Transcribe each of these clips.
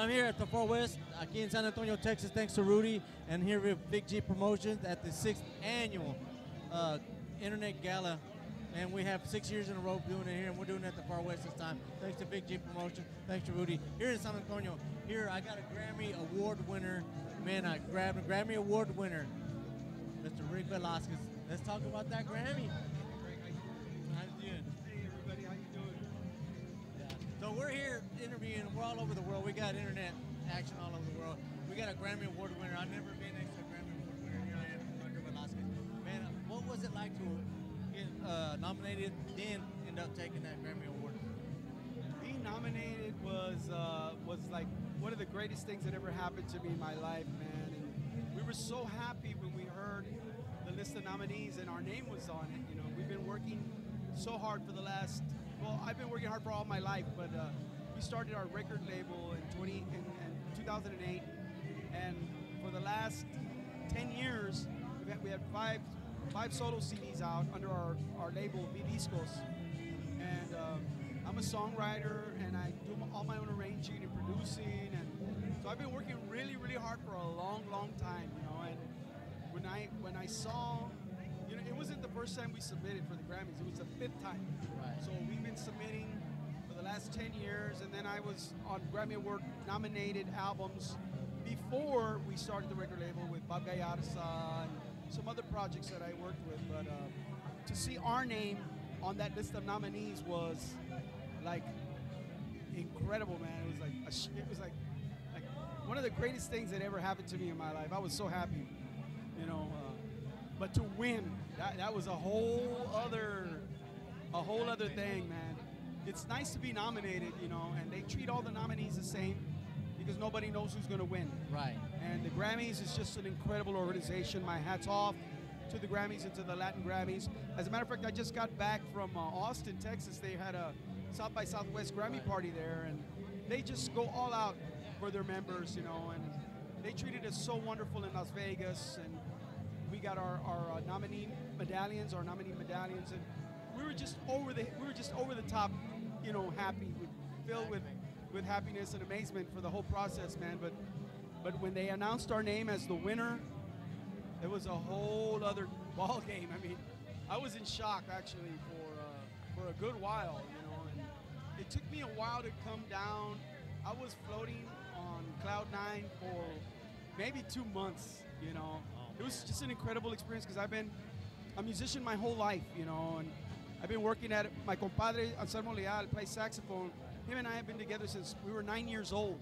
I'm here at the Far West, aquí en San Antonio, Texas, thanks to Rudy, and here with Big G Promotions at the 6th annual Internet Gala. And we have 6 years in a row doing it here, and we're doing it at the Far West this time. Thanks to Big G Promotion, thanks to Rudy. Here in San Antonio, here I got a Grammy Award winner. Man, I grabbed a Grammy Award winner, Mr. Rick Velasquez. Let's talk about that Grammy. How you doing? Hey everybody, how you doing? Yeah. So we're here interviewing. We're all over the world. We got internet action all over the world. We got a Grammy Award winner. I've never been next to a Grammy Award winner. Here I am, Rick Velasquez. Man, what was it like to get nominated, then end up taking that Grammy Award? Being nominated was like one of the greatest things that ever happened to me in my life, man. And we were so happy when we heard the list of nominees and our name was on it. You know, we've been working so hard for the last. Well, I've been working hard for all my life, but we started our record label in 2008, and for the last 10 years, we had five solo CDs out under our label, Velasquez. And I'm a songwriter, and I do all my own arranging and producing, and so I've been working really, really hard for a long, long time, you know. And when I saw, you know, it wasn't the first time we submitted for the Grammys; it was the 5th time. Right. So we've been submitting for the last 10 years, and then I was on Grammy Award nominated albums before we started the record label with Bob Gallarza and some other projects that I worked with. But to see our name on that list of nominees was like incredible, man. It was like one of the greatest things that ever happened to me in my life. I was so happy, you know. But to win, that was a whole other thing, man. It's nice to be nominated, you know, and they treat all the nominees the same because nobody knows who's going to win. Right. And the Grammys is just an incredible organization. My hat's off to the Grammys and to the Latin Grammys. As a matter of fact, I just got back from Austin, Texas. They had a South by Southwest Grammy party there, and they just go all out for their members, you know, and they treated us so wonderful in Las Vegas, and we got our nominee medallions, and we were just over the top, you know, happy, filled with happiness and amazement for the whole process, man. But when they announced our name as the winner, it was a whole other ball game. I mean, I was in shock actually for a good while, you know, and it took me a while to come down. I was floating on cloud 9 for maybe 2 months, you know. It was just an incredible experience because I've been a musician my whole life, you know, and I've been working at my compadre Anselmo Leal, plays saxophone. Him and I have been together since we were 9 years old.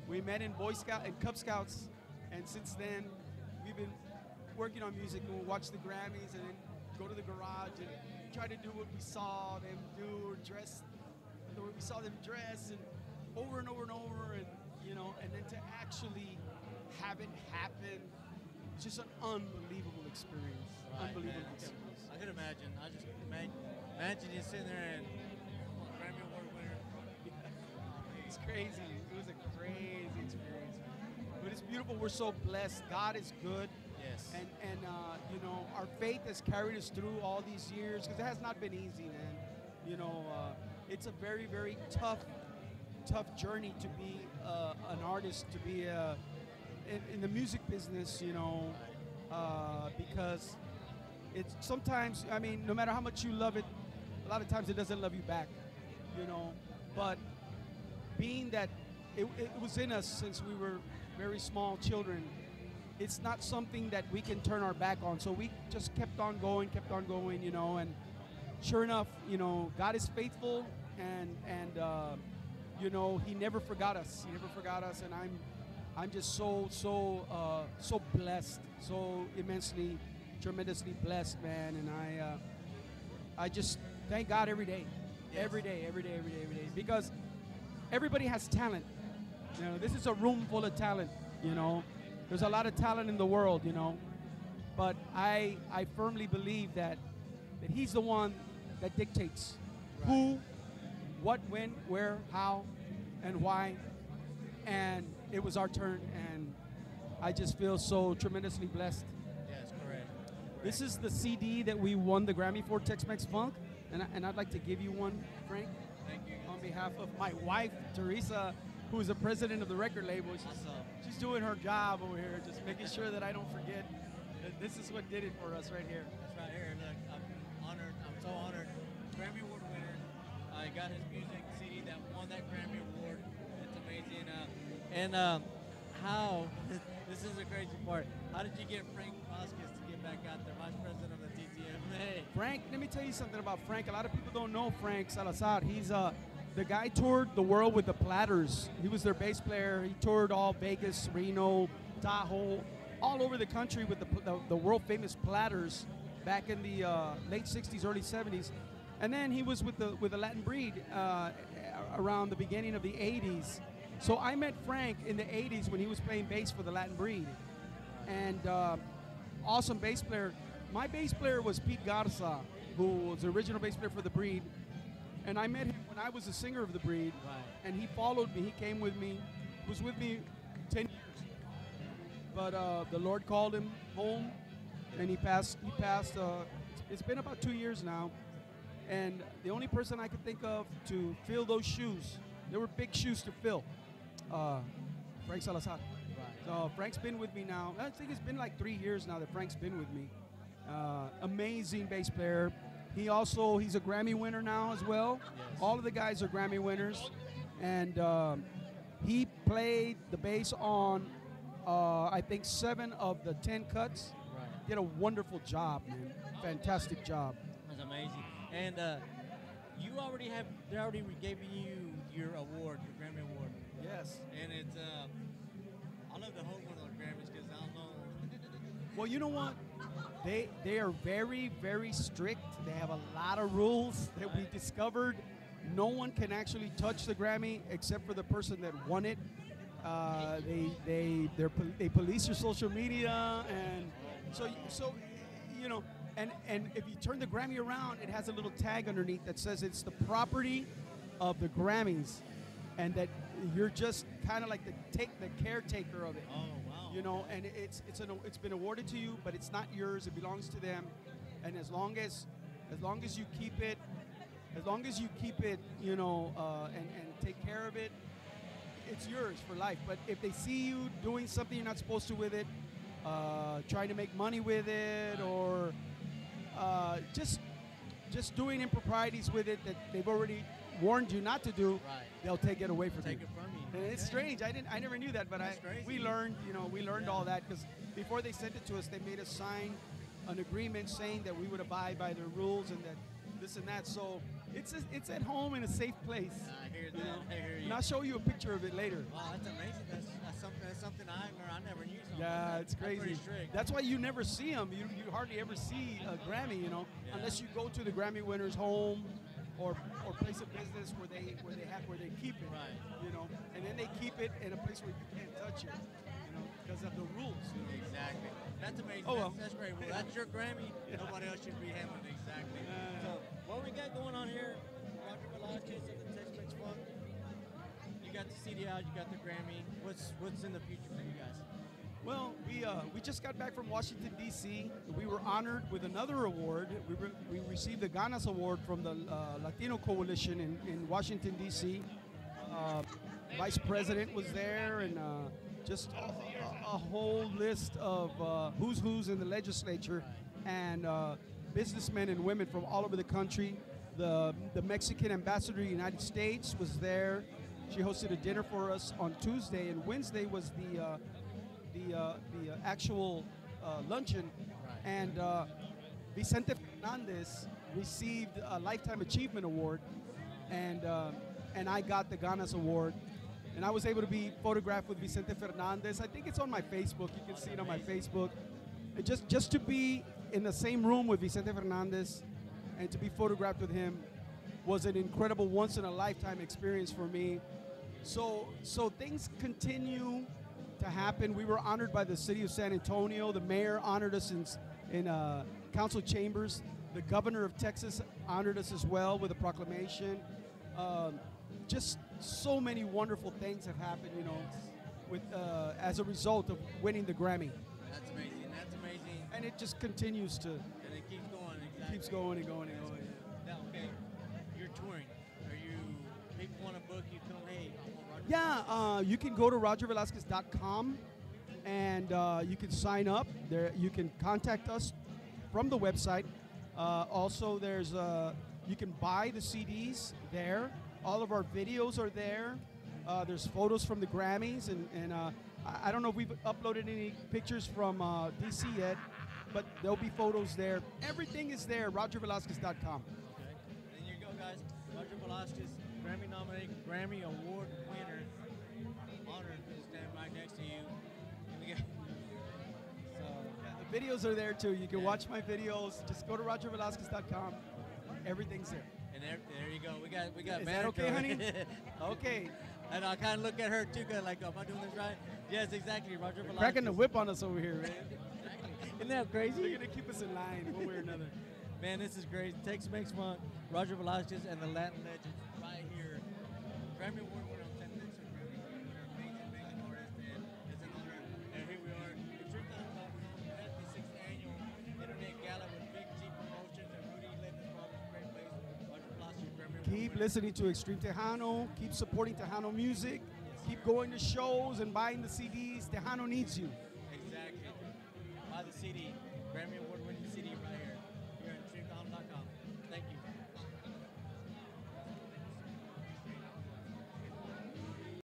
We met in Boy Scout and Cub Scouts, and since then we've been working on music, and we'll watch the Grammys and then go to the garage and try to do what we saw them do or dress the way we saw them dress, and over and over and over, and you know, and then to actually have it happen, it's just an unbelievable experience. Right, Unbelievable man. experience. I could imagine. I just imagine you sitting there and Grammy Award winner. It's crazy. It was a crazy experience. But it's beautiful. We're so blessed. God is good. Yes. And you know, our faith has carried us through all these years because it has not been easy, man. You know, it's a very, very tough journey to be an artist, to be in the music business, you know, because it's sometimes, I mean, no matter how much you love it, a lot of times it doesn't love you back, you know. But being that it was in us since we were very small children, it's not something that we can turn our back on. So we just kept on going, you know, and sure enough, you know, God is faithful, and you know, He never forgot us. He never forgot us, and I'm just so blessed, so immensely, tremendously blessed, man. And I just thank God every day, Yes. every day, because everybody has talent. You know, this is a room full of talent. You know, there's a lot of talent in the world. You know, but I firmly believe that He's the one that dictates who, what, when, where, how, and why. And it was our turn, and I just feel so tremendously blessed. Yes, correct. This is the CD that we won the Grammy for, Tex-Mex Funk, and I'd like to give you one, Frank. Thank you. On behalf of my wife, Teresa, who is the president of the record label. Awesome. She's doing her job over here, just making sure that I don't forget that this is what did it for us right here. That's right here. Look, I'm honored. I'm so honored. Grammy Award winner. I got his music CD that won that Grammy Award. It's amazing. How, this is the crazy part, how did you get Frank Velasquez to get back out there, Vice President of the TTMA? Frank, let me tell you something about Frank. A lot of people don't know Frank Salazar. He's the guy toured the world with the Platters. He was their bass player. He toured all Vegas, Reno, Tahoe, all over the country with the world famous Platters back in the late 60s, early 70s. And then he was with the Latin Breed around the beginning of the 80s. So I met Frank in the 80s when he was playing bass for the Latin Breed. And awesome bass player. My bass player was Pete Garza, who was the original bass player for the Breed. And I met him when I was a singer of the Breed. Right. And he followed me, he came with me, was with me 10 years. But the Lord called him home, and he passed, it's been about 2 years now. And the only person I could think of to fill those shoes, they were big shoes to fill, Frank Salazar. Right. So Frank's been with me now. I think it's been like 3 years now that Frank's been with me. Amazing bass player. He's a Grammy winner now as well. Yes. All of the guys are Grammy winners. And he played the bass on, I think, 7 of the 10 cuts. Right. Did a wonderful job, man. Fantastic job. That's amazing. And they already gave you your award, your Grammy Award. Yes. And it's, I love to hold one of those Grammys because I don't know. Well, you know what? They are very, very strict. They have a lot of rules that we discovered. No one can actually touch the Grammy except for the person that won it. They police your social media, and so you know. And if you turn the Grammy around, it has a little tag underneath that says it's the property of the Grammys, and that you're just kind of like the caretaker of it. Oh, wow. You know, and it's been awarded to you, but it's not yours. It belongs to them. And as long as you keep it, you know, and take care of it, it's yours for life. But if they see you doing something you're not supposed to with it, trying to make money with it, or just doing improprieties with it that they've already warned you not to do, Right. they'll take it away from you. Take it from you. And it's strange. I never knew that, but we learned Yeah. all that, because before they sent it to us, they made us sign an agreement saying that we would abide by their rules and that this and that. So it's at home in a safe place. I hear you that. know? I hear you. And I'll show you a picture of it later. Wow, that's amazing. That's something I learned. I never knew something. Yeah, like it's that. crazy. That's pretty strict. That's why you never see them. You hardly ever see a Grammy, you know, Yeah. unless you go to the Grammy winner's home or place of business where they keep it. Right. You know, and then they keep it in a place where you can't touch it, you know, because of the rules. You know? Exactly. That's amazing. Oh, well. That's great. Well, that's your Grammy. Nobody else should be having it. Exactly. So what we got going on here, Roger Velasquez of the Tex-Mex Funk. You got the CD out. You got the Grammy. What's in the future for you guys? Well, we just got back from Washington, D.C. We were honored with another award. We received the Ganas Award from the Latino Coalition in Washington, D.C. Vice President was there, and just a whole list of who's in the legislature, and businessmen and women from all over the country. The Mexican ambassador to the United States was there. She hosted a dinner for us on Tuesday, and Wednesday was the actual luncheon. Right. And Vicente Fernandez received a Lifetime Achievement Award, and I got the Ganas Award. And I was able to be photographed with Vicente Fernandez. I think it's on my Facebook. You can see it on my Facebook. And just to be in the same room with Vicente Fernandez and to be photographed with him was an incredible once-in-a-lifetime experience for me. So things continue to happen. We were honored by the city of San Antonio. The mayor honored us in council chambers. The governor of Texas honored us as well with a proclamation. Just so many wonderful things have happened, you know, with as a result of winning the Grammy. That's amazing. That's amazing. And it just continues to, And it keeps going. Exactly. keeps going and going and going. Now, okay, you're touring. People want to book you? Tell them, hey, Roger Yeah, you can go to rogervelasquez.com and you can sign up. There, you can contact us from the website. Also, there's you can buy the CDs there. All of our videos are there. There's photos from the Grammys, and I don't know if we've uploaded any pictures from DC yet, but there'll be photos there. Everything is there. RogerVelasquez.com. Okay. There you go, guys. Roger Velasquez, Grammy-nominated, Grammy Award winner. Honored to stand right next to you. And we got, so, The videos are there too. You can watch my videos. Just go to RogerVelasquez.com. Everything's there. and there you go. We got Is that manager. okay, honey? Okay. And I kind of look at her too, cause like, am I doing this right? Yes, exactly. Roger Velasquez. Cracking the whip on us over here, man. Isn't that crazy? They're gonna keep us in line one way or another. Man, this is great. Tex Mex Fun, Roger Velasquez, and the Latin legends right here. Grammy Award winner on 10 minutes of Grammy. Amazing, amazing artist, and it's an honor. And here we are, Extreme Tejano at the 6th annual Internet Gala with Big G Promotions and Rudy Letting Brothers. Great place. Roger Velasquez, Grammy Award Keep winner. listening to Extreme Tejano. Keep supporting Tejano music. Keep going to shows and buying the CDs. Tejano needs you. Exactly. Buy the CD, Grammy Award